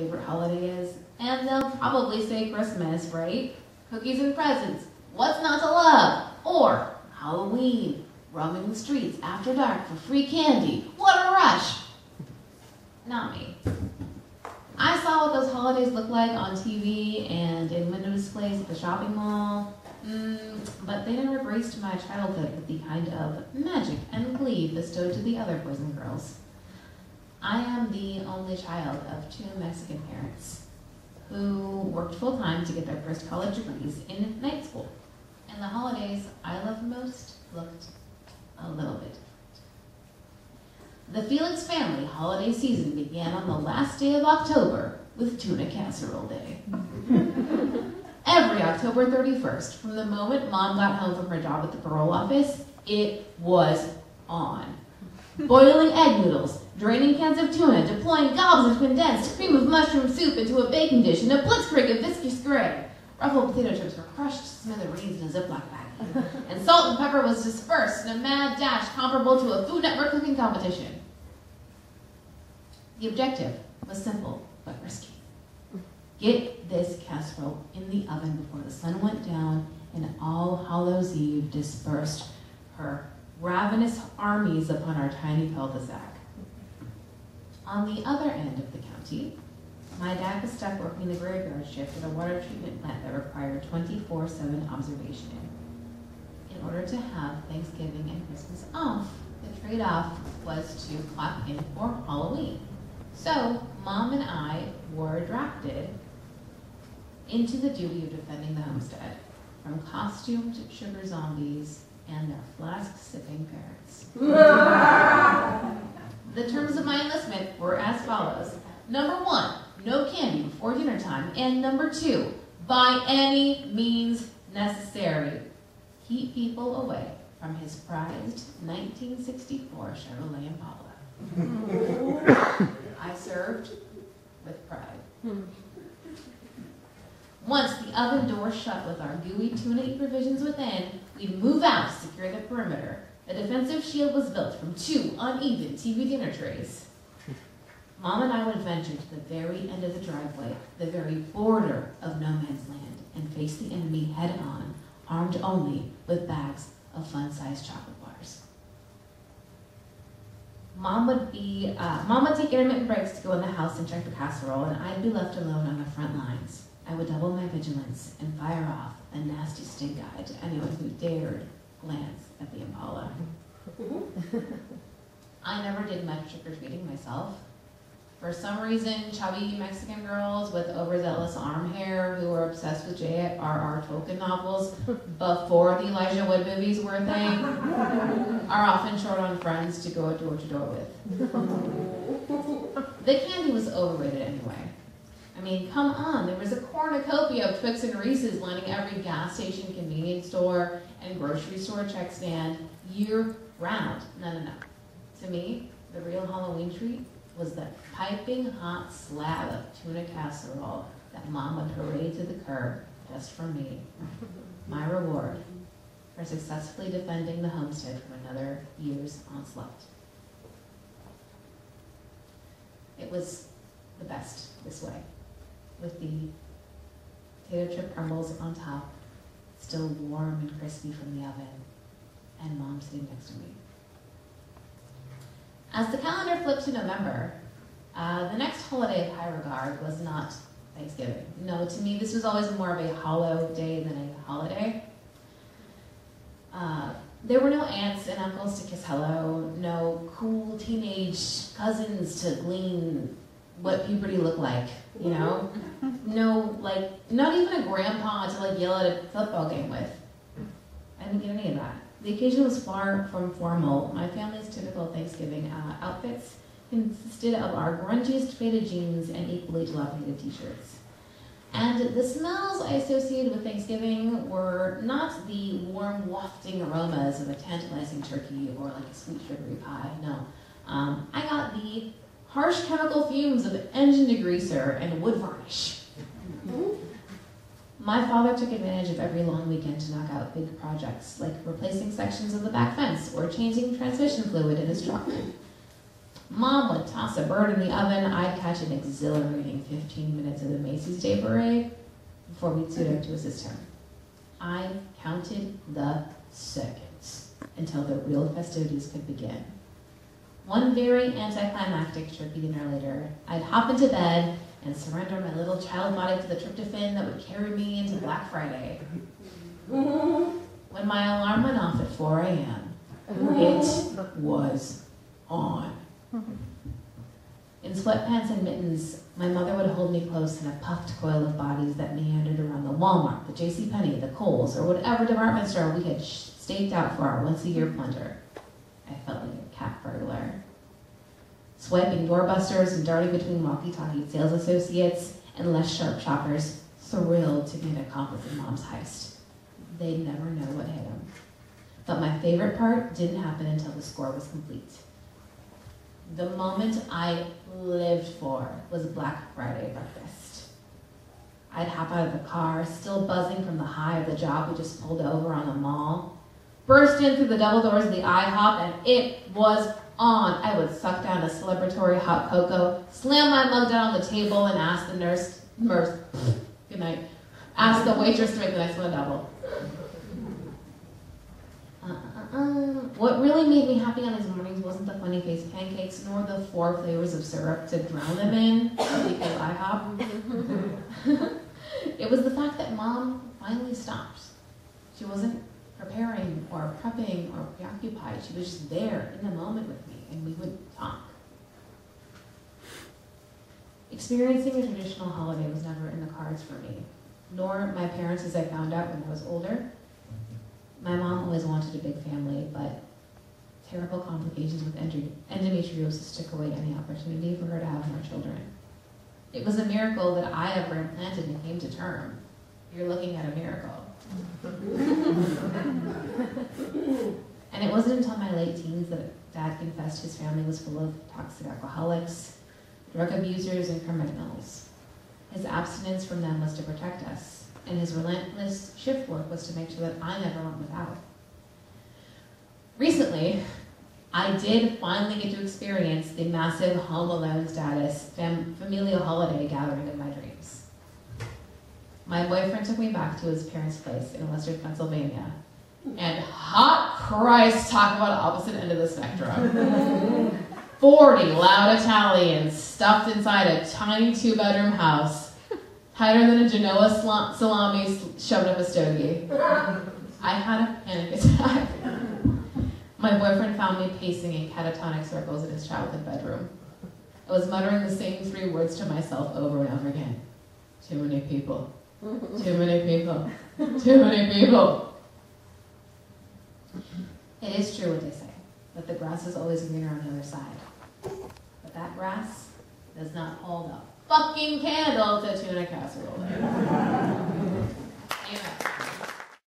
favorite holiday is, and they'll probably say Christmas, right? Cookies and presents, what's not to love? Or Halloween, roaming the streets after dark for free candy. What a rush! Not me. I saw what those holidays look like on TV and in window displays at the shopping mall, but they never graced my childhood with the kind of magic and glee bestowed to the other boys and girls. I am the only child of 2 Mexican parents who worked full-time to get their first college degrees in night school. And the holidays I loved most looked a little bit. The Felix family holiday season began on the last day of October with Tuna Casserole Day. Every October 31st, from the moment Mom got home from her job at the parole office, it was on. Boiling egg noodles, draining cans of tuna, deploying gobs of condensed cream of mushroom soup into a baking dish and a blitzkrieg of viscous gray. Ruffled potato chips were crushed to smithereens in a Ziploc bag, and salt and pepper was dispersed in a mad dash comparable to a Food Network cooking competition. The objective was simple but risky. Get this casserole in the oven before the sun went down and All Hallows Eve dispersed her ravenous armies upon our tiny cul-de-sac. On the other end of the county, my dad was stuck working the graveyard shift at a water treatment plant that required 24/7 observation. In order to have Thanksgiving and Christmas off, the trade-off was to clock in for Halloween. So, Mom and I were drafted into the duty of defending the homestead from costumed sugar zombies and their flask-sipping parents. The terms of my enlistment were as follows. Number 1, no candy before dinner time. And number 2, by any means necessary, keep people away from his prized 1964 Chevrolet Impala. I served with pride. Once the oven door shut with our gooey tuna provisions within, we'd move out to secure the perimeter. A defensive shield was built from 2 uneven TV dinner trays. Mom and I would venture to the very end of the driveway, the very border of no man's land, and face the enemy head on, armed only with bags of fun-sized chocolate bars. Mom would take intermittent breaks to go in the house and check the casserole, and I'd be left alone on the front lines. I would double my vigilance and fire off a nasty stink eye to anyone who dared glance at the Impala. I never did much trick-or-treating myself. For some reason, chubby Mexican girls with overzealous arm hair who were obsessed with J.R.R. Tolkien novels before the Elijah Wood movies were a thing are often short on friends to go door to door with. The candy was overrated anyway. I mean, come on, there was a cornucopia of Twix and Reese's lining every gas station, convenience store, and grocery store check stand year-round. No. To me, the real Halloween treat was that piping hot slab of tuna casserole that Mom would parade to the curb just for me. My reward for successfully defending the homestead from another year's onslaught. It was the best this way, with the potato chip crumbles on top, still warm and crispy from the oven, and Mom sitting next to me. As the calendar flipped to November, the next holiday of high regard was not Thanksgiving. No, to me, this was always more of a hollow day than a holiday. There were no aunts and uncles to kiss hello, no cool teenage cousins to glean what puberty looked like, you know? No, not even a grandpa to yell at a football game with. I didn't get any of that. The occasion was far from formal. My family's typical Thanksgiving outfits consisted of our grungiest faded jeans and equally dilapidated t-shirts. And the smells I associated with Thanksgiving were not the warm, wafting aromas of a tantalizing turkey or a sweet sugary pie, no. I got the harsh chemical fumes of engine degreaser and wood varnish. My father took advantage of every long weekend to knock out big projects, like replacing sections of the back fence or changing transmission fluid in his truck. Mom would toss a bird in the oven, I'd catch an exhilarating 15 minutes of the Macy's Day Parade before we'd suit up to assist him. I counted the seconds until the real festivities could begin. One very anticlimactic turkey dinner later, I'd hop into bed and surrender my little child body to the tryptophan that would carry me into Black Friday. When my alarm went off at 4 a.m., it was on. In sweatpants and mittens, my mother would hold me close in a puffed coil of bodies that meandered around the Walmart, the JCPenney, the Kohl's, or whatever department store we had staked out for our once-a-year plunder. I felt like a cat burglar. Swiping doorbusters and darting between walkie-talkie sales associates and less sharp shoppers, thrilled to be an accomplice in Mom's heist. They'd never know what hit them. But my favorite part didn't happen until the score was complete. The moment I lived for was Black Friday breakfast. I'd hop out of the car, still buzzing from the high of the job we just pulled over on the mall, burst in through the double doors of the IHOP, and it was on. I would suck down a celebratory hot cocoa, slam my mug down on the table, and ask the good night, ask the waitress to make the next one a double. What really made me happy on these mornings wasn't the funny face pancakes, nor the 4 flavors of syrup to drown them in, because IHOP. It was the fact that Mom finally stopped. She wasn't preparing or prepping or preoccupied. She was just there in the moment with me, and we would talk. Experiencing a traditional holiday was never in the cards for me, nor my parents, as I found out when I was older. My mom always wanted a big family, but terrible complications with endometriosis took away any opportunity for her to have more children. It was a miracle that I ever implanted and came to term. You're looking at a miracle. And it wasn't until my late teens that Dad confessed his family was full of toxic alcoholics, drug abusers, and criminals. His abstinence from them was to protect us, and his relentless shift work was to make sure that I never went without. Recently, I did finally get to experience the massive home alone status familial holiday gathering of my dreams. My boyfriend took me back to his parents' place in Western Pennsylvania, and hot Christ, talk about opposite end of the spectrum. 40 loud Italians stuffed inside a tiny 2-bedroom house, tighter than a Genoa salami shoved up a stogie. I had a panic attack. My boyfriend found me pacing in catatonic circles in his childhood bedroom. I was muttering the same 3 words to myself over and over again. Too many people. Too many people. Too many people. It is true what they say, that the grass is always greener on the other side. But that grass does not hold a fucking candle to tuna casserole. Amen.